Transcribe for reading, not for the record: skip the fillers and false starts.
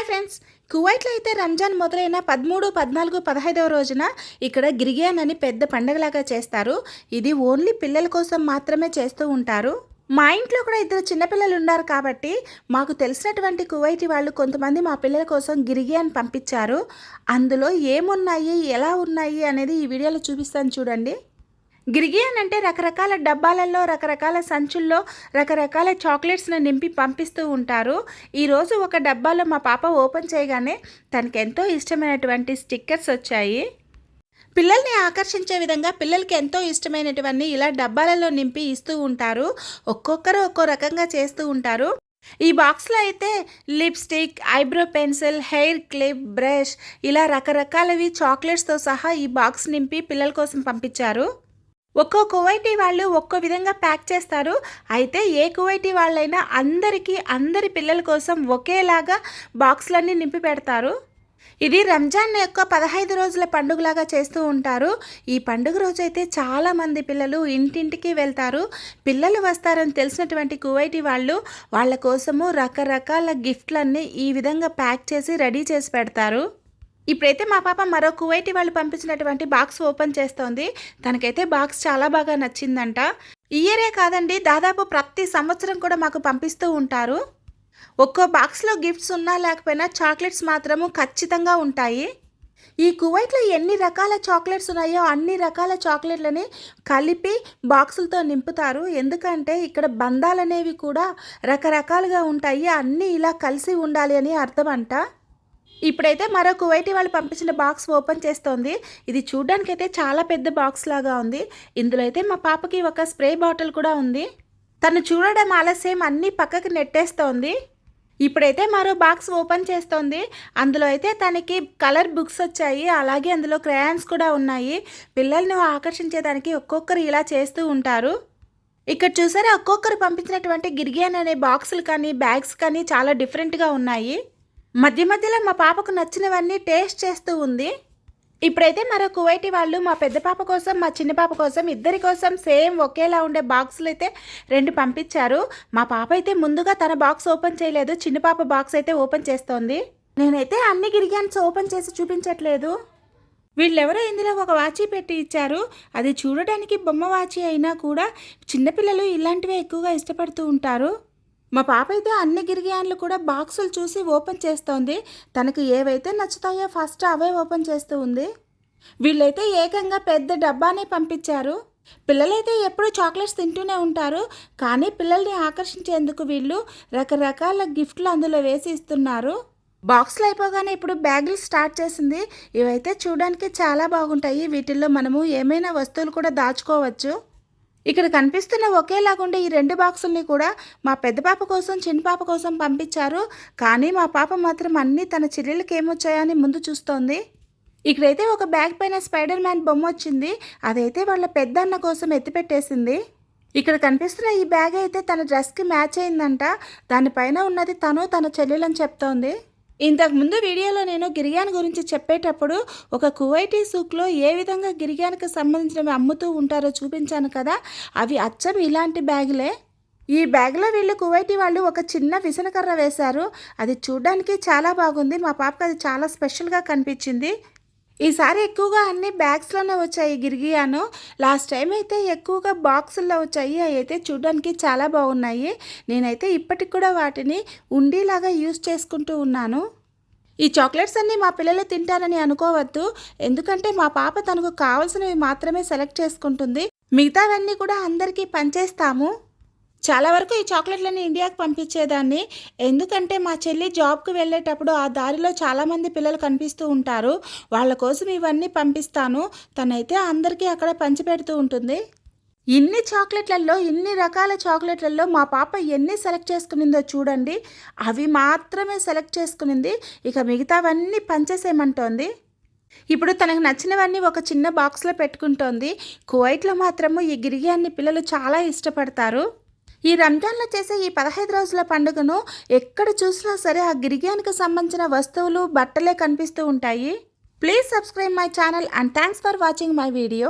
Hi friends, కువైట్లో అయితే రంజాన్ మొదలైన 13, 14, 15వ రోజున ఇక్కడ గిర్గియాన్ అని పెద్ద పండగలాగా చేస్తారు. ఇది ఓన్లీ పిల్లల కోసం మాత్రమే చేస్తూ ఉంటారు. మా ఇంట్లో కూడా ఇద్దరు చిన్నపిల్లలు ఉన్నారు కాబట్టి మాకు తెలిసినటువంటి కువైటీ వాళ్ళు కొంతమంది మా పిల్లల కోసం గిర్గియాన్ పంపించారు. అందులో ఏమున్నాయి, ఎలా ఉన్నాయి అనేది ఈ వీడియోలో చూపిస్తాను చూడండి. గిర్గియాన్ అంటే రకరకాల డబ్బాలలో, రకరకాల సంచుల్లో రకరకాల చాక్లెట్స్ని నింపి పంపిస్తూ ఉంటారు. ఈరోజు ఒక డబ్బాలో మా పాప ఓపెన్ చేయగానే తనకు ఎంతో ఇష్టమైనటువంటి స్టిక్కర్స్ వచ్చాయి. పిల్లల్ని ఆకర్షించే విధంగా పిల్లలకి ఎంతో ఇష్టమైనటువంటి ఇలా డబ్బాలలో నింపి ఇస్తూ ఉంటారు. ఒక్కొక్కరు ఒక్కో రకంగా చేస్తూ ఉంటారు. ఈ బాక్స్లో అయితే lipstick, eyebrow pencil, hair clip, brush ఇలా రకరకాలవి చాక్లెట్స్తో సహా ఈ బాక్స్ నింపి పిల్లల కోసం పంపించారు. ఒక్కో కువైటీ వాళ్ళు ఒక్కో విధంగా ప్యాక్ చేస్తారు. అయితే ఏ కువైటీ వాళ్ళైనా అందరి పిల్లల కోసం ఒకేలాగా బాక్స్లన్నీ నింపి పెడతారు. ఇది రంజాన్ యొక్క 15 రోజుల పండుగలాగా చేస్తూ ఉంటారు. ఈ పండుగ రోజైతే చాలామంది పిల్లలు ఇంటింటికి వెళ్తారు. పిల్లలు వస్తారని తెలిసినటువంటి కువైటీ వాళ్ళు వాళ్ళ కోసము రకరకాల గిఫ్ట్లన్నీ ఈ విధంగా ప్యాక్ చేసి రెడీ చేసి పెడతారు. ఇప్పుడైతే మా పాప మరో కువైటీ వాళ్ళు పంపించినటువంటి బాక్స్ ఓపెన్ చేస్తోంది. తనకైతే బాక్స్ చాలా బాగా నచ్చిందంట. ఇయరే కాదండి, దాదాపు ప్రతి సంవత్సరం కూడా మాకు పంపిస్తూ ఉంటారు. ఒక్కో బాక్స్లో గిఫ్ట్స్ ఉన్నా లేకపోయినా చాక్లెట్స్ మాత్రము ఖచ్చితంగా ఉంటాయి. ఈ కువైట్లో ఎన్ని రకాల చాక్లెట్స్ ఉన్నాయో అన్ని రకాల చాక్లెట్లని కలిపి బాక్సులతో నింపుతారు. ఎందుకంటే ఇక్కడ బంధాలు అనేవి కూడా రకరకాలుగా ఉంటాయి. అన్నీ ఇలా కలిసి ఉండాలి అని అర్థం అంట. ఇప్పుడైతే మరో కువైటీ వాళ్ళు పంపించిన బాక్స్ ఓపెన్ చేస్తోంది. ఇది చూడ్డానికైతే చాలా పెద్ద బాక్స్ లాగా ఉంది. ఇందులో అయితే మా పాపకి ఒక స్ప్రే బాటిల్ కూడా ఉంది. తను చూడడం ఆలస్యం అన్నీ పక్కకి నెట్టేస్తోంది. ఇప్పుడైతే మరో బాక్స్ ఓపెన్ చేస్తోంది. అందులో అయితే తనకి కలర్ బుక్స్ వచ్చాయి. అలాగే అందులో క్రేయాన్స్ కూడా ఉన్నాయి. పిల్లల్ని ఆకర్షించేదానికి ఒక్కొక్కరు ఇలా చేస్తూ ఉంటారు. ఇక్కడ చూసారా, ఒక్కొక్కరు పంపించినటువంటి గిర్గియాన్ అనే బాక్సులు కానీ బ్యాగ్స్ కానీ చాలా డిఫరెంట్గా ఉన్నాయి. మధ్య మధ్యలో మా పాపకు నచ్చినవన్నీ టేస్ట్ చేస్తూ ఉంది. ఇప్పుడైతే మరో కువైటీ వాళ్ళు మా పెద్ద పాప కోసం, మా చిన్న పాప కోసం, ఇద్దరి కోసం సేమ్ ఒకేలా ఉండే బాక్సులు అయితే 2 పంపించారు. మా పాప అయితే ముందుగా తన బాక్స్ ఓపెన్ చేయలేదు. చిన్న పాప బాక్స్ అయితే ఓపెన్ చేస్తోంది. నేనైతే అన్ని గిర్గియాన్స్ ఓపెన్ చేసి చూపించట్లేదు. వీళ్ళెవరో ఇందులో ఒక వాచీ పెట్టి ఇచ్చారు. అది చూడడానికి బొమ్మ వాచీ అయినా కూడా చిన్నపిల్లలు ఇలాంటివే ఎక్కువగా ఇష్టపడుతూ ఉంటారు. మా పాప అయితే అన్ని గిర్గియాన్లు కూడా బాక్సులు చూసి ఓపెన్ చేస్తోంది. తనకు ఏవైతే నచ్చుతాయో ఫస్ట్ అవే ఓపెన్ చేస్తూ ఉంది. వీళ్ళైతే ఏకంగా పెద్ద డబ్బానే పంపించారు. పిల్లలైతే ఎప్పుడూ చాక్లెట్స్ తింటూనే ఉంటారు. కానీ పిల్లల్ని ఆకర్షించేందుకు వీళ్ళు రకరకాల గిఫ్ట్లు అందులో వేసి ఇస్తున్నారు. బాక్స్లు అయిపోగానే ఇప్పుడు బ్యాగులు స్టార్ట్ చేసింది. ఇవైతే చూడడానికి చాలా బాగుంటాయి. వీటిల్లో మనము ఏమైనా వస్తువులు కూడా దాచుకోవచ్చు. ఇక్కడ కనిపిస్తున్న ఒకేలాగుండే ఈ 2 బాక్సుల్ని కూడా మా పెద్ద పాప కోసం, చిన్న పాప కోసం పంపించారు. కానీ మా పాప మాత్రం అన్నీ తన చెల్లెలకి ఏమొచ్చాయని ముందు చూస్తోంది. ఇక్కడైతే ఒక బ్యాగ్ పైన స్పైడర్ మ్యాన్ బొమ్మ వచ్చింది. అదైతే వాళ్ళ పెద్దన్న కోసం ఎత్తిపెట్టేసింది. ఇక్కడ కనిపిస్తున్న ఈ బ్యాగ్ అయితే తన డ్రెస్కి మ్యాచ్ అయిందంట. దానిపైన ఉన్నది తన చెల్లెలని చెప్తోంది. ఇంతకుముందు వీడియోలో నేను గిర్గియాన్ గురించి చెప్పేటప్పుడు ఒక కువైటీ సూక్లో ఏ విధంగా గిర్గియాన్కి సంబంధించినవి అమ్ముతూ ఉంటారో చూపించాను కదా. అవి అచ్చం ఇలాంటి బ్యాగులే. ఈ బ్యాగ్లో వీళ్ళు కువైటీ వాళ్ళు ఒక చిన్న విసనకర్ర వేశారు. అది చూడడానికి చాలా బాగుంది. మా పాపకు అది చాలా స్పెషల్గా కనిపించింది. ఈసారి ఎక్కువగా అన్ని బ్యాగ్స్లోనే వచ్చాయి గిర్గియాను. లాస్ట్ టైం అయితే ఎక్కువగా బాక్సుల్లో వచ్చాయి. అవి అయితే చూడడానికి చాలా బాగున్నాయి. నేనైతే ఇప్పటికి కూడా వాటిని ఉండీలాగా యూజ్ చేసుకుంటూ ఉన్నాను. ఈ చాక్లెట్స్ అన్నీ మా పిల్లలు తింటారని అనుకోవద్దు. ఎందుకంటే మా పాప తనకు కావాల్సినవి మాత్రమే సెలెక్ట్ చేసుకుంటుంది. మిగతావన్నీ కూడా అందరికీ పంచేస్తాము. చాలా వరకు ఈ చాక్లెట్లని ఇండియాకి పంపించేదాన్ని. ఎందుకంటే మా చెల్లి జాబ్కి వెళ్ళేటప్పుడు ఆ దారిలో చాలామంది పిల్లలు కనిపిస్తూ ఉంటారు. వాళ్ళ కోసం ఇవన్నీ పంపిస్తాను. తనైతే అందరికీ అక్కడ పంచిపెడుతూ ఉంటుంది. ఇన్ని చాక్లెట్లలో, ఇన్ని రకాల చాక్లెట్లలో మా పాప ఎన్ని సెలెక్ట్ చేసుకునిందో చూడండి. అవి మాత్రమే సెలెక్ట్ చేసుకునింది. ఇక మిగతావన్నీ పంచేసేయమంటోంది. ఇప్పుడు తనకు నచ్చినవన్నీ ఒక చిన్న బాక్స్లో పెట్టుకుంటోంది. కువైట్లో మాత్రము ఈ గిర్గియాన్ని పిల్లలు చాలా ఇష్టపడతారు. ఈ రంజాన్లో చేసే ఈ 15 రోజుల పండుగను ఎక్కడ చూసినా సరే ఆ గిర్గియాన్కి సంబంధించిన వస్తువులు, బట్టలే కనిపిస్తూ ఉంటాయి. Please subscribe my channel and thanks for watching my video.